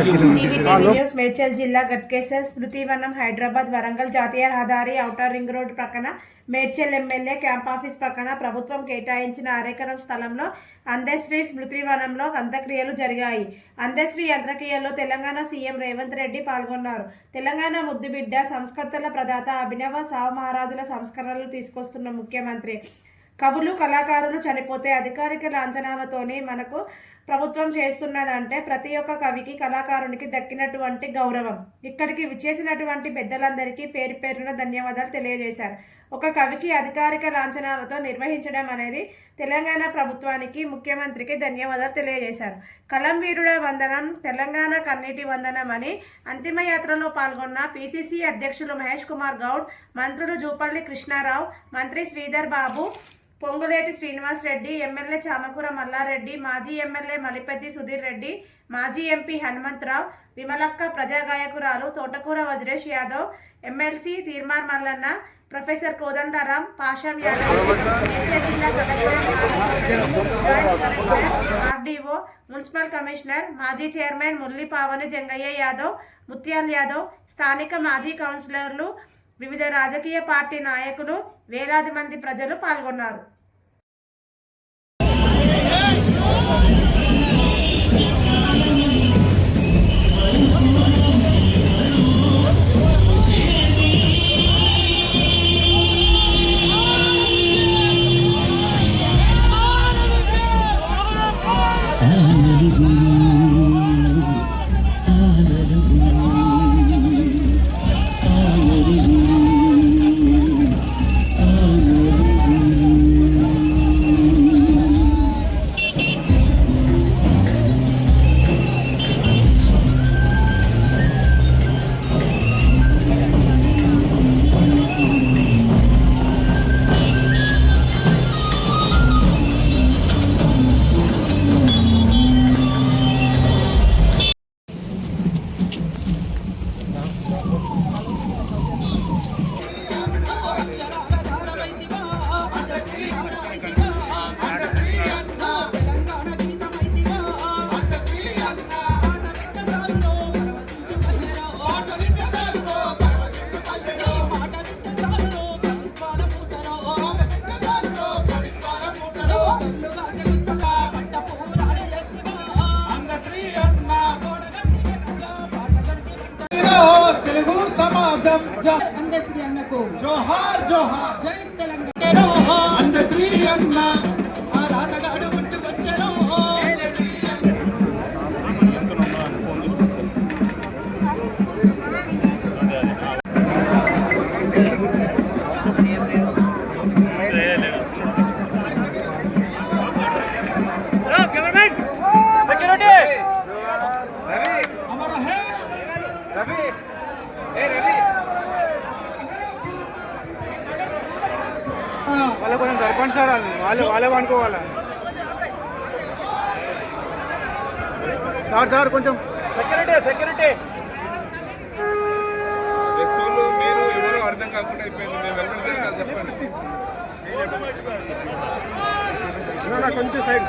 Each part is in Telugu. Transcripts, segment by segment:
న్యూస్ మేడ్చల్ జిల్లా గట్కేసర్ స్మృతివనం హైదరాబాద్ వరంగల్ జాతీయ రహదారి ఔటర్ రింగ్ రోడ్ ప్రక్కన మేడ్చల్ ఎమ్మెల్యే క్యాంప్ ఆఫీస్ పక్కన ప్రభుత్వం కేటాయించిన అరెకరం స్థలంలో అందశ్రీ స్మృతివనంలో అంత్యక్రియలు జరిగాయి. అందశ్రీ అంత్యక్రియల్లో తెలంగాణ సీఎం రేవంత్ రెడ్డి పాల్గొన్నారు. తెలంగాణ ముద్దుబిడ్డ సంస్కర్తల ప్రదాత అభినవ సావు మహారాజుల సంస్కరణలు తీసుకొస్తున్న ముఖ్యమంత్రి. కవులు కళాకారులు చనిపోతే అధికారిక లాంఛనాలతోనే మనకు ప్రభుత్వం చేస్తున్నదంటే ప్రతి ఒక్క కవికి కళాకారునికి దక్కినటువంటి గౌరవం. ఇక్కడికి విచ్చేసినటువంటి పెద్దలందరికీ పేరు పేరున ధన్యవాదాలు తెలియజేశారు. ఒక కవికి అధికారిక లాంఛనాలతో నిర్వహించడం అనేది తెలంగాణ ప్రభుత్వానికి ముఖ్యమంత్రికి ధన్యవాదాలు తెలియజేశారు. కలం వీరుడ వందనం, తెలంగాణ కన్నీటి వందనం అని అంతిమయాత్రలో పాల్గొన్న పిసిసి అధ్యక్షులు మహేష్ కుమార్ గౌడ్, మంత్రులు జూపల్లి కృష్ణారావు, మంత్రి శ్రీధర్ బాబు, పొంగులేటి శ్రీనివాస్ రెడ్డి, ఎమ్మెల్యే చామకూర మల్లారెడ్డి, మాజీ ఎమ్మెల్యే మలిపెద్ది సుధీర్ రెడ్డి, మాజీ ఎంపీ హనుమంతరావు, విమలక్క, ప్రజాగాయకురాలు తోటకూర వజ్రేష్ యాదవ్, ఎమ్మెల్సీ తీర్మార్ మల్లన్న, ప్రొఫెసర్ కోదండరాం, పాషం యాదవ్, జిల్లా ఆర్డీఓ, మున్సిపల్ కమిషనర్, మాజీ చైర్మన్ మురళీపావని జంగయ్య యాదవ్, ముత్యాల్ యాదవ్, స్థానిక మాజీ కౌన్సిలర్లు, వివిధ రాజకీయ పార్టీ నాయకులు, వేలాది మంది ప్రజలు పాల్గొన్నారు. అందశ్రీ అన్నకు జోహార్ జోహార్, జై తెలంగాణ. అందశ్రీ అన్న ఆ రాతగాడు పుట్టుకొచ్చను. అమర హే రవి. వాళ్ళ కొంచెం దర్పండి సార్, వాళ్ళే అనుకోవాలా సార్ కొంచెం సెక్యూరిటీ మీరు ఎవరో అర్థం కాకుండా అయిపోయింది. మేము వెళ్తుంటే చెప్పండి. కొంచెం సైడ్.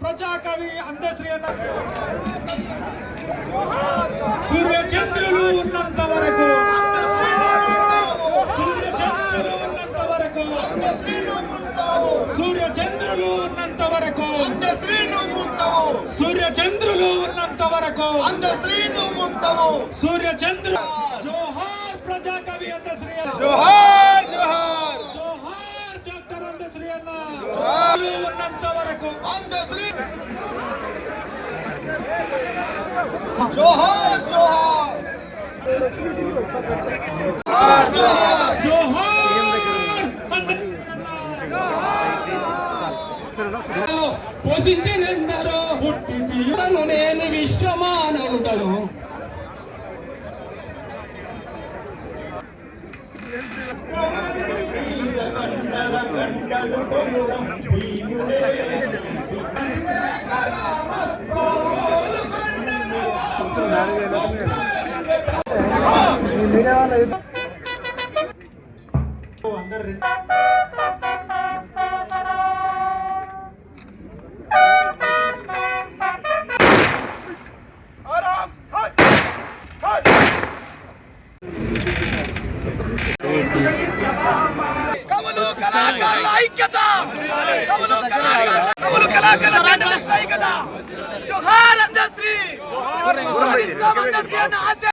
ప్రజాకవి అందశ్రీ అన్న. సూర్యచంద్రులు ఉన్నంత వరకు, సూర్యచంద్రులు ఉన్నంత వరకు, సూర్యచంద్రులు ఉన్నంత వరకు, సూర్యచంద్రులు ఉన్నంత వరకు, సూర్యచంద్రు. జోహార్ ప్రజాకవి అందశ్రీ అన్న. జోహార్ జోహార్ జోహార్ డాక్టర్ అందశ్రీ అన్న. ఉన్నంత వరకు జోహార్ జోహార్ జోహార్ జోహార్. పోషించినందరో పుట్టి తీయను నేను విశ్వమానవుడను. భీముడే కవులు కళాకారుల ఐక్యత, కవులు కళాకారుల ఐక్యత. జోహార్ అందశ్రీ, ఇస్లాం అందశ్రీ అన్న ఆశయం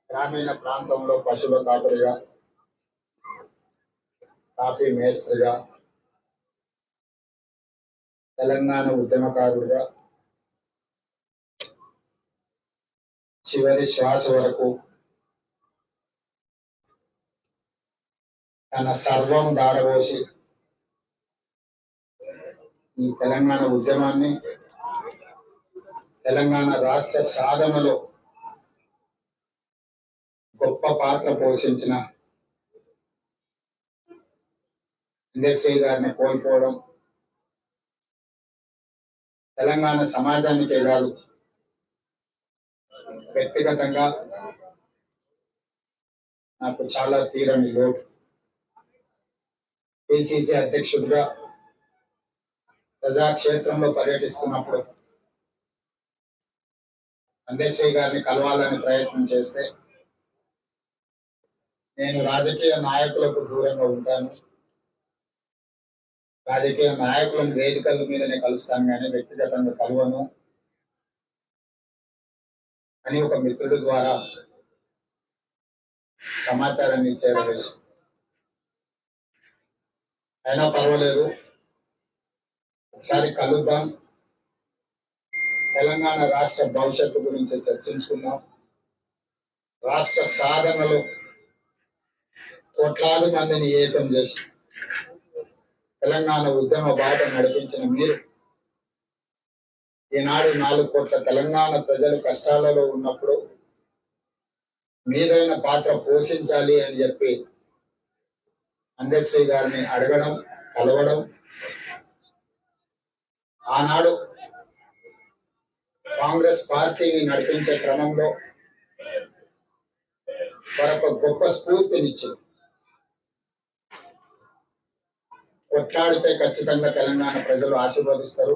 గ్రామీణ ప్రాంతంలో పశువుల కాపరిగా, కాఫీ మేస్త్రిగా, తెలంగాణ ఉద్యమకారుడిగా చివరి శ్వాస వరకు తన సర్వం దారపోసి ఈ తెలంగాణ ఉద్యమాన్ని, తెలంగాణ రాష్ట్ర సాధనలో గొప్ప పాత్ర పోషించిన ఇంద్రశ్రీ గారిని కోల్పోవడం తెలంగాణ సమాజానికే కాదు, వ్యక్తిగతంగా నాకు చాలా తీరని లోటు. పిసిసి అధ్యక్షుడిగా ప్రజాక్షేత్రంలో పర్యటిస్తున్నప్పుడు ఇంద్రశ్రీ గారిని కలవాలని ప్రయత్నం చేస్తే నేను రాజకీయ నాయకులకు దూరంగా ఉంటాను, రాజకీయ నాయకులను వేదికల మీదనే కలుస్తాను కానీ వ్యక్తిగతంగా కలవను అని ఒక మిత్రుడి ద్వారా సమాచారాన్ని ఇచ్చారు. అయినా పర్వాలేదు, ఒకసారి కలుద్దాం, తెలంగాణ రాష్ట్ర భవిష్యత్తు గురించి చర్చించుకుందాం, రాష్ట్ర సాధనలో కోట్లాది మందిని ఏకం చేసి తెలంగాణ ఉద్యమ బాట నడిపించిన మీరు ఈనాడు 4 కోట్ల తెలంగాణ ప్రజలు కష్టాలలో ఉన్నప్పుడు మీదైన పాత్ర పోషించాలి అని చెప్పి ఇంద్రశ్రీ గారిని అడగడం, కలవడం, ఆనాడు కాంగ్రెస్ పార్టీని నడిపించే క్రమంలో మరొక గొప్ప స్ఫూర్తినిచ్చింది. కొట్లాడితే ఖచ్చితంగా తెలంగాణ ప్రజలు ఆశీర్వదిస్తారు,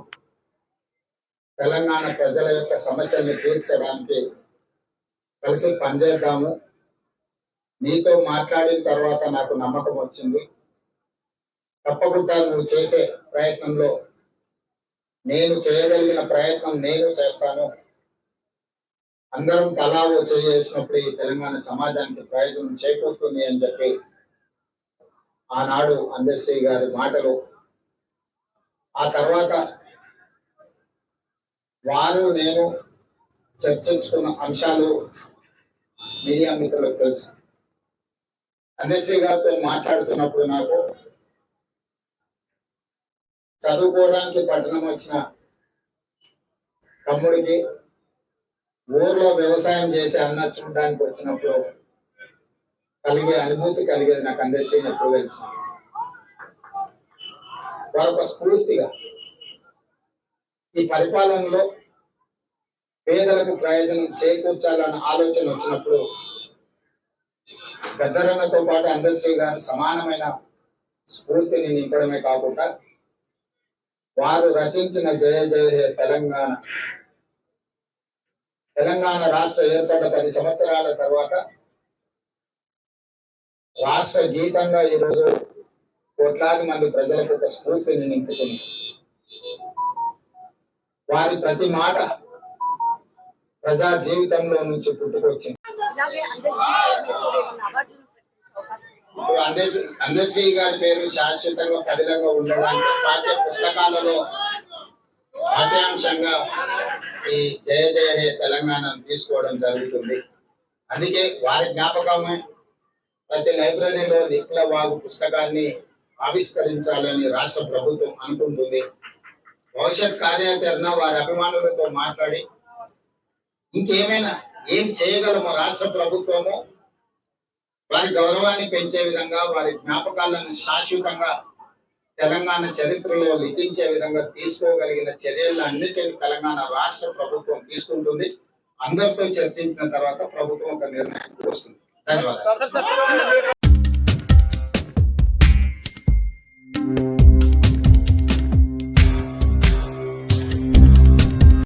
తెలంగాణ ప్రజల యొక్క సమస్యల్ని తీర్చడానికి కలిసి పనిచేద్దాము. నీతో మాట్లాడిన తర్వాత నాకు నమ్మకం వచ్చింది, తప్పకుండా నువ్వు చేసే ప్రయత్నంలో నేను చేయగలిగిన ప్రయత్నం నేను చేస్తాను, అందరం తలా చేసినప్పుడు ఈ తెలంగాణ సమాజానికి ప్రయోజనం చేకూరుతుంది అని చెప్పి ఆనాడు ఇంద్రశ్రీ గారి మాటలు, ఆ తర్వాత వారు నేను చర్చించుకున్న అంశాలు మీడియా మిత్రులకు తెలుసు. ఇంద్రశ్రీ గారితో మాట్లాడుతున్నప్పుడు నాకు చదువుకోవడానికి పట్టణం వచ్చిన తమ్ముడికి ఊర్లో వ్యవసాయం చేసి అన్న చూడడానికి వచ్చినప్పుడు కలిగే అనుభూతి కలిగేది నాకు ఇంద్రశ్రీని ఎప్పుడు తెలుసు. వారొక స్ఫూర్తిగా ఈ పరిపాలనలో పేదలకు ప్రయోజనం చేకూర్చాలన్న ఆలోచన వచ్చినప్పుడు గద్దరన్నతో పాటు ఇంద్రశ్రీ గారు సమానమైన స్ఫూర్తిని నింపడమే కాకుండా వారు రచించిన జయ జయ హే తెలంగాణ, తెలంగాణ రాష్ట్ర ఏర్పడ్డ 10 సంవత్సరాల తర్వాత రాష్ట్ర గీతంగా ఈరోజు కోట్లాది మంది ప్రజలకు ఒక స్ఫూర్తిని నింపుతుంది. వారి ప్రతి మాట ప్రజా జీవితంలో నుంచి పుట్టుకొచ్చింది. ఇంద్రశ్రీ గారి పేరు శాశ్వతంగా పదిలంగా ఉండడానికి పాఠ్య పుస్తకాలలో పాఠ్యాంశంగా ఈ జయ జయ హే తెలంగాణను తీసుకోవడం జరుగుతుంది. అందుకే వారి జ్ఞాపకమే ప్రతి లైబ్రరీలో విప్లవాగు పుస్తకాన్ని ఆవిష్కరించాలని రాష్ట్ర ప్రభుత్వం అనుకుంటుంది. భవిష్యత్ కార్యాచరణ వారి అభిమానులతో మాట్లాడి ఇంకేమైనా ఏం చేయగలమో రాష్ట్ర ప్రభుత్వము వారి గౌరవాన్ని పెంచే విధంగా, వారి జ్ఞాపకాలను శాశ్వతంగా తెలంగాణ చరిత్రలో లిఖించే విధంగా తీసుకోగలిగిన చర్యలన్నిటిని తెలంగాణ రాష్ట్ర ప్రభుత్వం తీసుకుంటుంది. అందరితో చర్చించిన తర్వాత ప్రభుత్వం ఒక నిర్ణయానికి వస్తుంది. ధన్యవాదాలు.